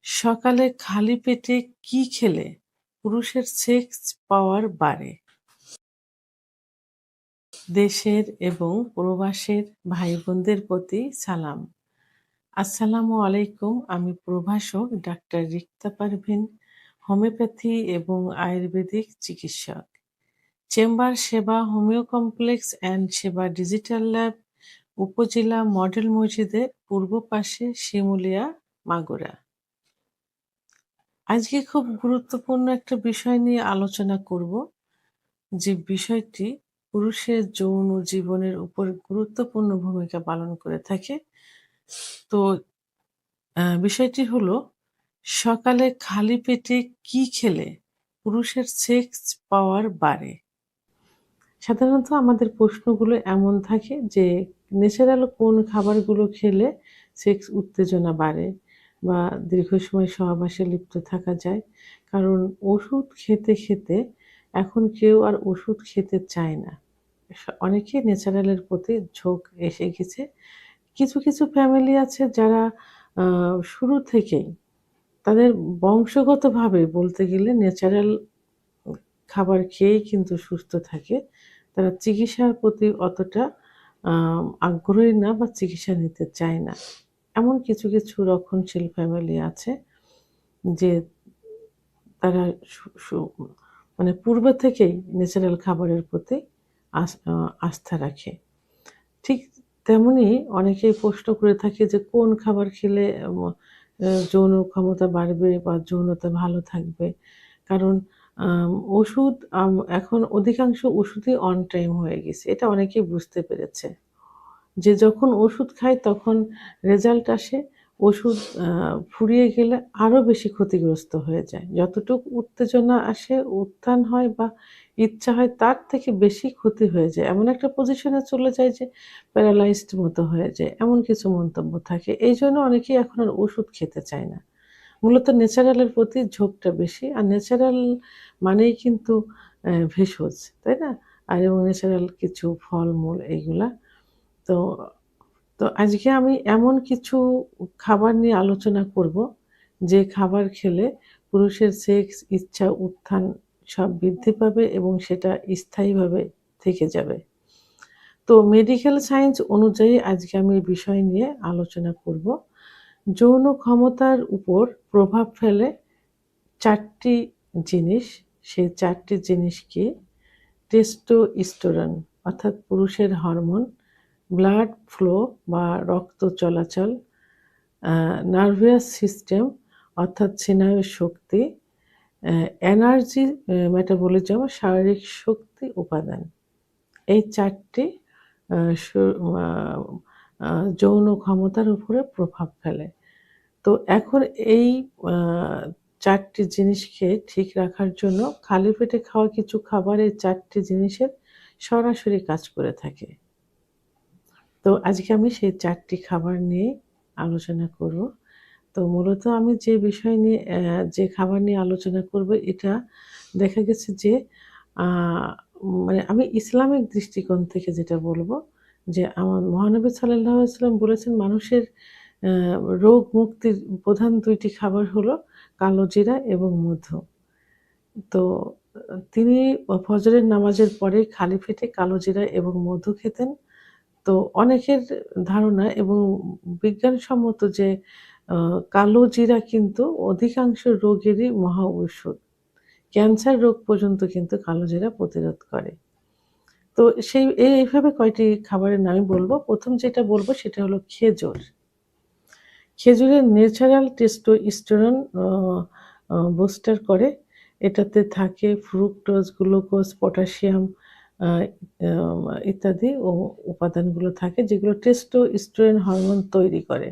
সকালে খালি পেটে কি খেলে পুরুষের সেক্স পাওয়ার বাড়ে? দেশের এবং প্রবাসের ভাই বোনদের প্রতি সালাম। আসসালামু আলাইকুম। আমি প্রভাষক ডাক্তার রিক্তা পারভীন, হোমিওপ্যাথি এবং আয়ুর্বেদিক চিকিৎসক। চেম্বার সেবা হোমিও কমপ্লেক্স অ্যান্ড সেবা ডিজিটাল ল্যাব, উপজেলা মডেল মসজিদের পূর্ব পাশে, শিমুলিয়া, মাগুরা। আজকে খুব গুরুত্বপূর্ণ একটা বিষয় নিয়ে আলোচনা করব, যে বিষয়টি পুরুষের যৌন জীবনের উপর গুরুত্বপূর্ণ ভূমিকা পালন করে থাকে। তো বিষয়টি হলো, সকালে খালি পেটে কি খেলে পুরুষের সেক্স পাওয়ার বাড়ে? সাধারণত আমাদের প্রশ্নগুলো এমন থাকে যে ন্যাচারাল কোন খাবারগুলো খেলে সেক্স উত্তেজনা বাড়ে বা দীর্ঘ সময় সহবাসে লিপ্ত থাকা যায়। কারণ ওষুধ খেতে খেতে এখন কেউ আর ওষুধ খেতে চায় না। অনেকেই ন্যাচারালের প্রতি ঝোঁক এসে গেছে। কিছু কিছু ফ্যামিলি আছে যারা শুরু থেকেই তাদের বংশগতভাবে বলতে গেলে ন্যাচারাল খাবার খেয়েই কিন্তু সুস্থ থাকে। তারা চিকিৎসার প্রতি অতটা আগ্রহী না বা চিকিৎসা নিতে চায় না। এমন কিছু কিছু রক্ষণশীল ফ্যামিলি আছে যে তারা সু সু মানে পূর্ব থেকেই ন্যাচারাল খাবারের প্রতি আস্থা রাখে। ঠিক তেমনি অনেকেই প্রশ্ন করে থাকে যে কোন খাবার খেলে যৌন ক্ষমতা বাড়বে বা যৌনতা ভালো থাকবে। কারণ ওষুধ এখন অধিকাংশ ওষুধই অন টাইম হয়ে গেছে। এটা অনেকেই বুঝতে পেরেছে। যে যখন ওষুধ খায় তখন রেজাল্ট আসে, ওষুধ ফুরিয়ে গেলে আরো বেশি ক্ষতিগ্রস্ত হয়ে যায়। যতটুক উত্তেজনা আসে, উত্থান হয় বা ইচ্ছা হয় তার থেকে বেশি ক্ষতি হয়ে যায়। এমন একটা পজিশনে চলে যায় যে প্যারালাইজড মতো হয়ে যায়। এমন কিছু মন্তব্য থাকে। এইজন্য অনেকেই এখন আর ওষুধ খেতে চায় না। মূলত ন্যাচারালের প্রতি ঝোঁকটা বেশি। আর ন্যাচারাল মানেই কিন্তু ভেষজ, তাই না? আর এবং ন্যাচারাল কিছু ফলমূল এইগুলা। তো তো আজকে আমি এমন কিছু খাবার নিয়ে আলোচনা করব, যে খাবার খেলে পুরুষের সেক্স ইচ্ছা, উত্থান সব বৃদ্ধি পাবে এবং সেটা স্থায়ীভাবে থেকে যাবে। তো মেডিকেল সায়েন্স অনুযায়ী আজকে আমি এই বিষয় নিয়ে আলোচনা করব। যৌন ক্ষমতার উপর প্রভাব ফেলে ৪ টি জিনিস। সেই ৪ টি জিনিস কি? টেস্টোস্টেরন অর্থাৎ পুরুষের হরমোন, ব্লাড ফ্লো বা রক্ত চলাচল, নার্ভাস সিস্টেম অর্থাৎ স্নায়ুর শক্তি, এনার্জি মেটাবলিজম শারীরিক শক্তি উপাদান। এই ৪ টি আ সু আ আ যৌন ক্ষমতার উপরে প্রভাব ফেলে। তো এখন এই আ ৪ টি জিনিসকে ঠিক রাখার জন্য খালি পেটে খাওয়া কিছু খাবার এই ৪ টি জিনিসের সরাসরি কাজ করে থাকে। তো আজকে আমি সেই ৪ টি খাবার নিয়েই আলোচনা করব। তো মূলত আমি যে বিষয় নিয়ে যে খাবার নিয়ে আলোচনা করব, এটা দেখা গেছে যে আ মানে আমি ইসলামিক দৃষ্টিকোণ থেকে যেটা বলব, যে আমার মহানবী সাল্লাল্লাহু আলাইহি ওয়াসাল্লাম বলেছেন মানুষের আ রোগ মুক্তির প্রধান ২ টি খাবার হলো কালো জিরা এবং মধু। তো তিনি ফজরের নামাজের পরে খালি পেটে কালো জিরা এবং মধু খেতেন। তো অনেকের ধারণা এবং বিজ্ঞানসম্মত যে আ কালো জিরা কিন্তু অধিকাংশ রোগেরই মহা ঔষধ। ক্যান্সার রোগ পর্যন্ত কিন্তু কালো জিরা প্রতিরোধ করে। তো এইভাবে কয়টি খাবারের নামই বলব। ১ম যেটা বলব সেটা হলো খেজুর। খেজুরের ন্যাচারাল টেস্টোস্টেরন আ আ বুস্টার করে। এটাতে থাকে ফ্রুক্টোজ, গ্লুকোজ, পটাশিয়াম আ ইত্যাদি উপাদানগুলো থাকে যেগুলো টেস্টোস্টেরন হরমোন তৈরি করে।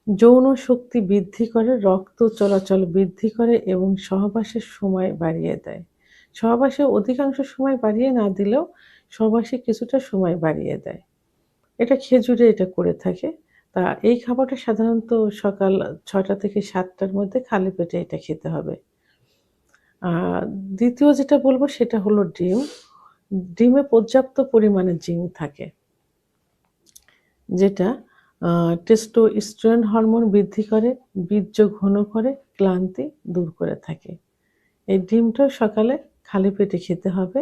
যৌন শক্তি বৃদ্ধি করে, রক্ত চলাচল বৃদ্ধি করে এবং সহবাসের সময় বাড়িয়ে দেয়। সহবাসে অধিকাংশ সময় বাড়িয়ে না দিলেও সহবাসে কিছুটা সময় বাড়িয়ে দেয়। এটা খেজুরে এটা করে থাকে। তা এই খাবারটা সাধারণত সকাল ৬টা থেকে ৭টার মধ্যে খালি পেটে এটা খেতে হবে। আ ২য় যেটা বলব সেটা হলো ডিম। ডিমে পর্যাপ্ত পরিমাণে জিঙ্ক থাকে। যেটা টেস্টোস্টেরন হরমোন বৃদ্ধি করে, বীর্য ঘন করে, ক্লান্তি দূর করে থাকে। এই ডিমটা সকালে খালি পেটে খেতে হবে।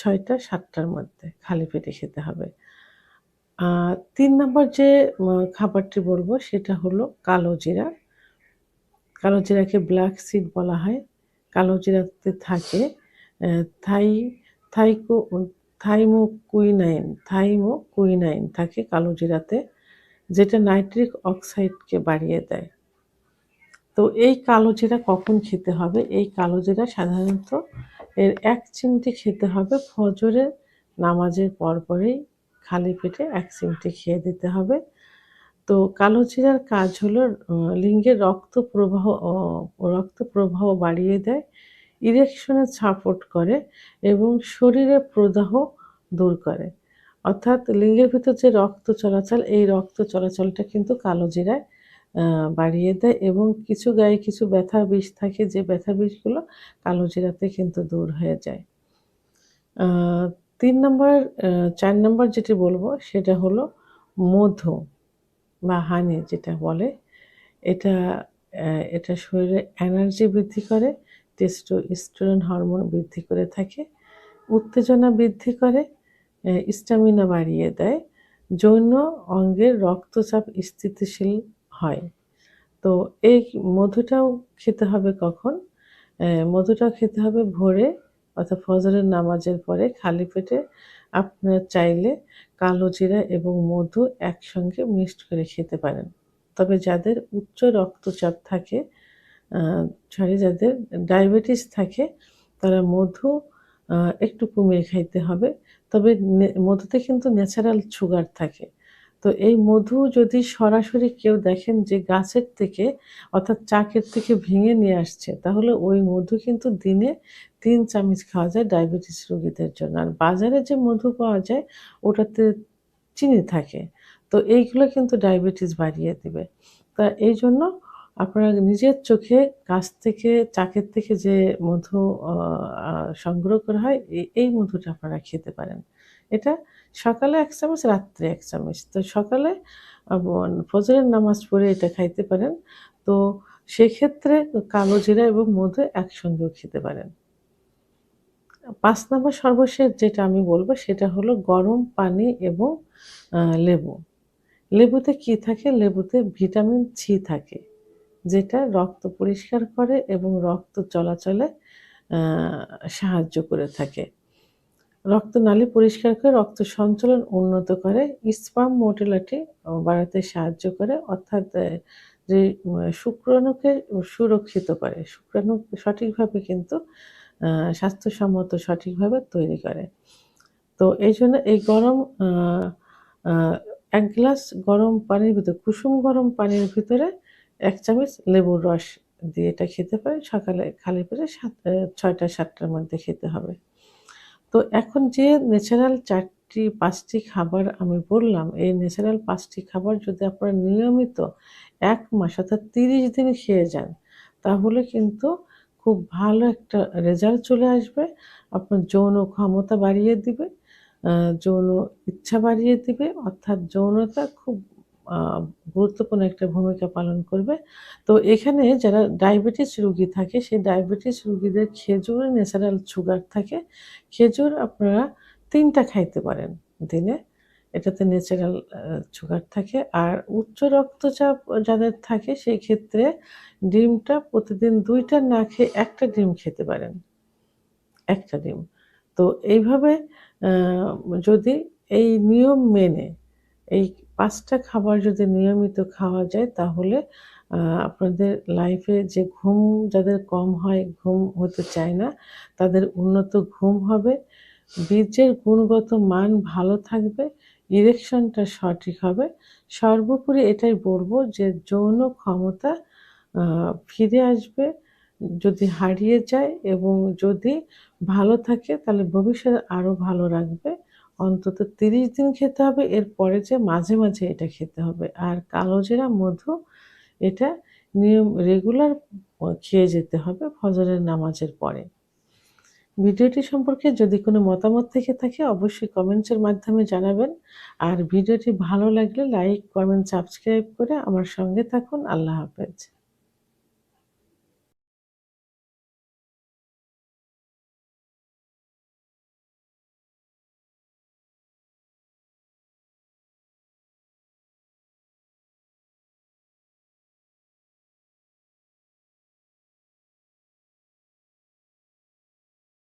৬টা-৭টার মধ্যে খালি পেটে খেতে হবে। ৩ নাম্বার যে খাবারটি বলবো সেটা হলো কালো জিরা। কালো জিরাকে ব্ল্যাক সিড বলা হয়। কালো জিরাতে থাকে অ্যা থাই থাইকো থাইমোকুইনাইন থাকে কালো জিরাতে, যেটা নাইট্রিক অক্সাইডকে বাড়িয়ে দেয়। তো এই কালো জিরা কখন খেতে হবে? এই কালো জিরা সাধারণত এর ১ চিমটি খেতে হবে ফজরের নামাজের পরপরই খালি পেটে ১ চিমটি খেয়ে দিতে হবে। তো কালো জিরার কাজ হলো লিঙ্গের রক্ত প্রবাহ বাড়িয়ে দেয়, ইরেকশনে সাপোর্ট করে এবং শরীরে প্রদাহ দূর করে। অর্থাৎ লিঙ্গের ভিতর যে রক্ত চলাচল, এই রক্ত চলাচলটা কিন্তু কালো জিরায় আ বাড়িয়ে দেয় এবং কিছু গায়ে কিছু ব্যথা বিষ থাকে, যে ব্যথা বিষগুলো কালো জিরাতে কিন্তু দূর হয়ে যায়। আ ৩ নাম্বার ৪ নাম্বার যেটি বলব সেটা হলো মধু বা হানি যেটা বলে। এটা এটা শরীরে এনার্জি বৃদ্ধি করে, টেস্টোস্টেরন হরমোন বৃদ্ধি করে থাকে, উত্তেজনা বৃদ্ধি করে, স্ট্যামিনা বাড়িয়ে দেয়, যৌন অঙ্গের রক্তচাপ স্থিতিশীল হয়। তো এই মধুটাও খেতে হবে কখন? মধুটা খেতে হবে ভোরে অর্থাৎ ফজরের নামাজের পরে খালি পেটে। আপনারা চাইলে কালো জিরা এবং মধু একসঙ্গে মিক্সড করে খেতে পারেন। তবে যাদের উচ্চ রক্তচাপ থাকে, আ যাদের ডায়াবেটিস থাকে, তারা মধু আ একটু কমিয়ে খাইতে হবে। তবে মধুতে কিন্তু ন্যাচারাল সুগার থাকে। তো এই মধু যদি সরাসরি কেউ দেখেন যে গাছের থেকে অর্থাৎ চাকের থেকে ভেঙে নিয়ে আসছে, তাহলে ওই মধু কিন্তু দিনে ৩ চামচ খাওয়া যায় ডায়াবেটিস রোগীদের জন্য। আর বাজারে যে মধু পাওয়া যায় ওটাতে চিনি থাকে। তো এইগুলো কিন্তু ডায়াবেটিস বাড়িয়ে দিবে। তা এইজন্য আপনারা নিজের চোখে গাছ থেকে চাকের থেকে যে মধু অ আ সংগ্রহ করা হয় এই মধুটা আপনারা খেতে পারেন। এটা সকালে ১ চামচ, রাত্রে ১ চামচ। তো সকালে ফজরের নামাজ পড়ে এটা খাইতে পারেন। তো সেক্ষেত্রে কালো জিরা এবং মধু একসঙ্গেও খেতে পারেন। ৫ নাম্বার সর্বশেষ যেটা আমি বলব সেটা হলো গরম পানি এবং লেবু। লেবুতে কি থাকে? লেবুতে ভিটামিন সি থাকে, যেটা রক্ত পরিষ্কার করে এবং রক্ত চলাচলে আ সাহায্য করে থাকে। রক্তনালী পরিষ্কার করে রক্ত সঞ্চালন উন্নত করে, স্পার্ম মোটিলিটি বাড়াতে সাহায্য করে, অর্থাৎ যে শুক্রাণুকে সুরক্ষিত করে। শুক্রাণু সঠিকভাবে কিন্তু আ স্বাস্থ্যসম্মত সঠিকভাবে তৈরি করে। তো এইজন্য এই গরম আ আ ১ গ্লাস গরম পানির ভিতর কুসুম গরম পানির ভিতরে ১ চামচ লেবুর রস দিয়ে এটা খেতে পারেন। সকালে খালি পেটে ৬টা-৭টার মধ্যে খেতে হবে। তো এখন যে ন্যাচারাল ৫টি খাবার আমি বললাম, এই ন্যাচারাল ৫টি খাবার যদি আপনারা নিয়মিত ১ মাস অর্থাৎ ৩০ দিন খেয়ে যান, তাহলে কিন্তু খুব ভালো একটা রেজাল্ট চলে আসবে। আপনার যৌন ক্ষমতা বাড়িয়ে দিবে, আ যৌন ইচ্ছা বাড়িয়ে দিবে, অর্থাৎ যৌনতা খুব আ গুরুত্বপূর্ণ একটা ভূমিকা পালন করবে। তো এখানে যারা ডায়াবেটিস রোগী থাকে, সেই ডায়াবেটিস রোগীদের খেজুরে ন্যাচারাল সুগার থাকে। খেজুর আপনারা ৩ টা খাইতে পারেন দিনে। এটাতে ন্যাচারাল সুগার থাকে। আর উচ্চ রক্তচাপ যাদের থাকে সেই ক্ষেত্রে ডিমটা প্রতিদিন ২ টা না খেয়ে ১ টা ডিম খেতে পারেন। ১ টা ডিম। তো এইভাবে আ যদি এই নিয়ম মেনে এই ৫ টা খাবার যদি নিয়মিত খাওয়া যায়, তাহলে আপনাদের লাইফে যে ঘুম যাদের কম হয়, ঘুম হতে চায় না, তাদের উন্নত ঘুম হবে, বীর্যের গুণগত মান ভালো থাকবে, ইরেকশনটা সঠিক হবে। সর্বোপরি এটাই বলব যে যৌন ক্ষমতা আ ফিরে আসবে যদি হারিয়ে যায়, এবং যদি ভালো থাকে তাহলে ভবিষ্যতে আরো ভালো রাখবে। অন্তত ৩০ দিন খেতে হবে। এরপরে যে মাঝে, মাঝে এটা খেতে হবে। আর কালোজিরা, মধু এটা রেগুলার খেয়ে যেতে হবে ফজরের নামাজের পরে। ভিডিওটি সম্পর্কে যদি কোনো মতামত থেকে থাকে অবশ্যই কমেন্টসের মাধ্যমে জানাবেন। আর ভিডিওটি ভালো লাগলে লাইক, কমেন্ট, সাবস্ক্রাইব করে আমার সঙ্গে থাকুন। আল্লাহ হাফেজ।